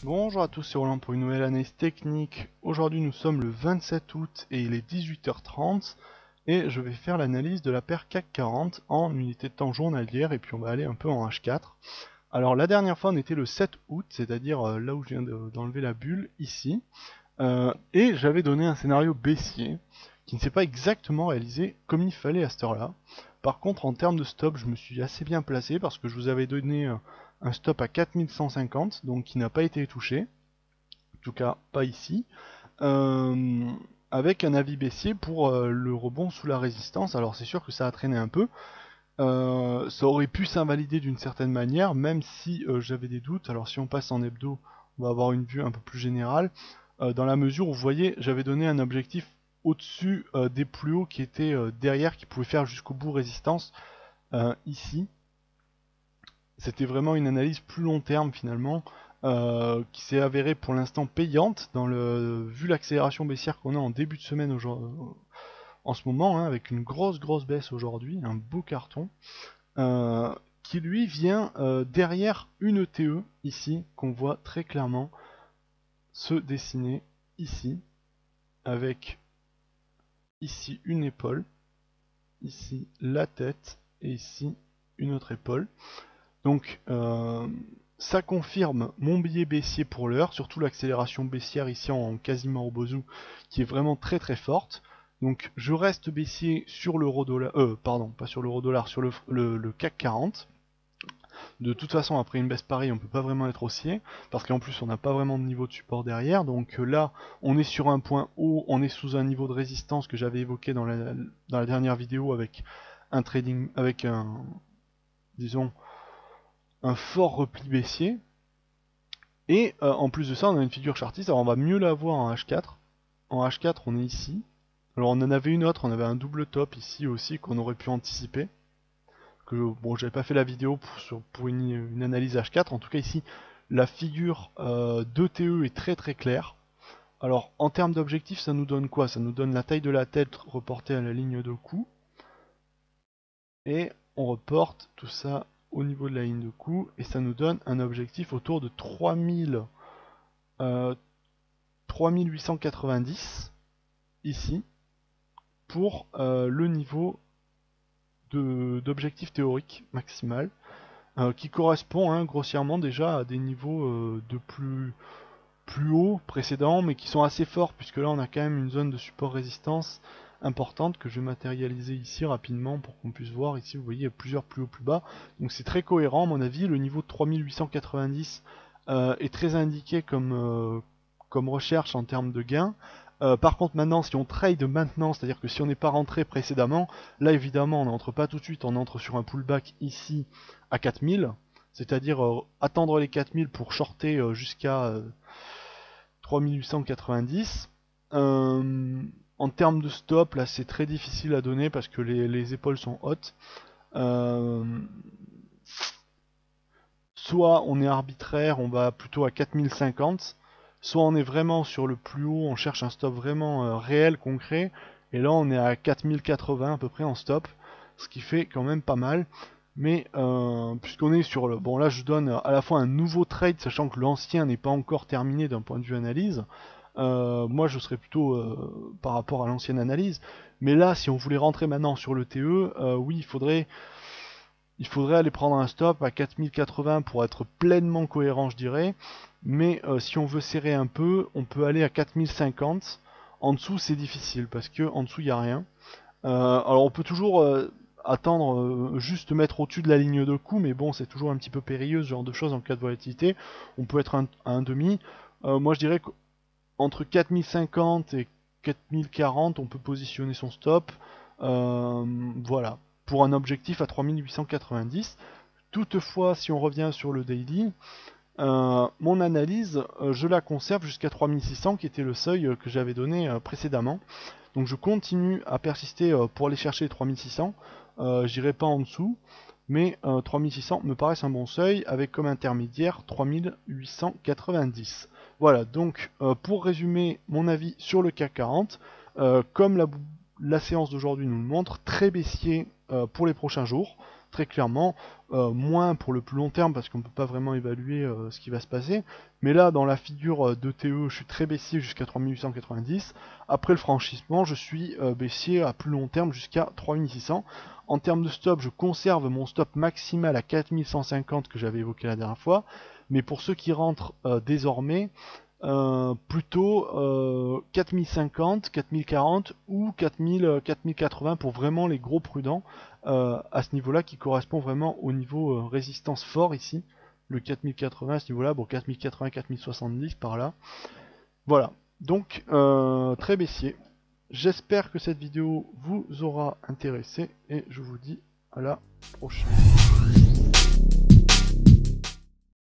Bonjour à tous, c'est Roland pour une nouvelle analyse technique. Aujourd'hui nous sommes le 27 août et il est 18h30 et je vais faire l'analyse de la paire CAC 40 en unité de temps journalière et puis on va aller un peu en H4. Alors la dernière fois on était le 7 août, c'est-à-dire là où je viens d'enlever la bulle, ici. Et j'avais donné un scénario baissier qui ne s'est pas exactement réalisé comme il fallait à cette heure-là. Par contre, en termes de stop, je me suis assez bien placé parce que je vous avais donné un stop à 4150, donc qui n'a pas été touché, en tout cas pas ici, euh, avec un avis baissier pour le rebond sous la résistance. Alors c'est sûr que ça a traîné un peu, ça aurait pu s'invalider d'une certaine manière, même si j'avais des doutes. Alors si on passe en hebdo, on va avoir une vue un peu plus générale, dans la mesure où vous voyez, j'avais donné un objectif au-dessus des plus hauts qui étaient derrière, qui pouvaient faire jusqu'au bout résistance, ici. C'était vraiment une analyse plus long terme finalement, qui s'est avérée pour l'instant payante, vu l'accélération baissière qu'on a en début de semaine en ce moment, hein, avec une grosse baisse aujourd'hui, un beau carton. Qui lui vient derrière une ETE ici, qu'on voit très clairement se dessiner ici, avec ici une épaule, ici la tête, et ici une autre épaule. Donc ça confirme mon biais baissier pour l'heure, surtout l'accélération baissière ici en quasiment Obozu, qui est vraiment très forte. Donc je reste baissier sur l'euro-dollar, pardon, pas sur l'euro-dollar, sur le CAC 40. De toute façon, après une baisse pareille, on peut pas vraiment être haussier, parce qu'en plus on n'a pas vraiment de niveau de support derrière. Donc là, on est sur un point haut, on est sous un niveau de résistance que j'avais évoqué dans la dernière vidéo avec un trading, avec disons, un fort repli baissier. Et en plus de ça, on a une figure chartiste. Alors on va mieux la voir en H4. En H4, on est ici. Alors on en avait une autre, on avait un double top ici aussi qu'on aurait pu anticiper. Que bon, j'avais pas fait la vidéo pour une analyse H4. En tout cas ici, la figure d'ETE est très claire. Alors en termes d'objectif, ça nous donne quoi? Ça nous donne la taille de la tête reportée à la ligne de coup. Et on reporte tout ça au niveau de la ligne de coup. Et ça nous donne un objectif autour de 3890 ici pour le niveau d'objectif théorique maximal. Qui correspond grossièrement déjà à des niveaux de plus haut précédents, mais qui sont assez forts, puisque là on a quand même une zone de support résistance importante que je vais matérialiser ici rapidement pour qu'on puisse voir. Ici vous voyez plusieurs plus hauts plus bas, donc c'est très cohérent à mon avis. Le niveau de 3890 est très indiqué comme recherche en termes de gains. Par contre maintenant, si on trade maintenant, c'est-à-dire que si on n'est pas rentré précédemment, là évidemment on n'entre pas tout de suite, on entre sur un pullback ici à 4000, c'est-à-dire attendre les 4000 pour shorter jusqu'à 3890. En termes de stop, là c'est très difficile à donner parce que les épaules sont hautes. Soit on est arbitraire, on va plutôt à 4050, soit on est vraiment sur le plus haut, on cherche un stop vraiment réel, concret, et là on est à 4080 à peu près en stop, ce qui fait quand même pas mal. Mais puisqu'on est sur le... Bon là je donne à la fois un nouveau trade, sachant que l'ancien n'est pas encore terminé d'un point de vue analyse. Moi je serais plutôt par rapport à l'ancienne analyse. Mais là si on voulait rentrer maintenant sur le TE, oui il faudrait aller prendre un stop à 4080 pour être pleinement cohérent, je dirais. Mais si on veut serrer un peu, on peut aller à 4050. En dessous, c'est difficile parce que en dessous, il n'y a rien. Alors, on peut toujours attendre, juste mettre au-dessus de la ligne de coup, mais bon, c'est toujours un petit peu périlleux ce genre de choses en cas de volatilité. On peut être à un demi. Moi, je dirais qu'entre 4050 et 4040, on peut positionner son stop. Voilà, pour un objectif à 3890. Toutefois, si on revient sur le daily, mon analyse, je la conserve jusqu'à 3600, qui était le seuil que j'avais donné précédemment. Donc je continue à persister pour aller chercher les 3600. J'irai pas en dessous, mais 3600 me paraissent un bon seuil, avec comme intermédiaire 3890. Voilà, donc pour résumer mon avis sur le CAC 40, comme la séance d'aujourd'hui nous le montre, très baissier pour les prochains jours, très clairement, moins pour le plus long terme parce qu'on peut pas vraiment évaluer ce qui va se passer. Mais là, dans la figure d'ETE, je suis très baissier jusqu'à 3890. Après le franchissement, je suis baissier à plus long terme jusqu'à 3600. En termes de stop, je conserve mon stop maximal à 4150 que j'avais évoqué la dernière fois. Mais pour ceux qui rentrent désormais, plutôt 4050, 4040 ou 4000, 4080 pour vraiment les gros prudents à ce niveau là qui correspond vraiment au niveau résistance fort ici, le 4080 à ce niveau là, bon 4080, 4070 par là, voilà, donc très baissier. J'espère que cette vidéo vous aura intéressé et je vous dis à la prochaine.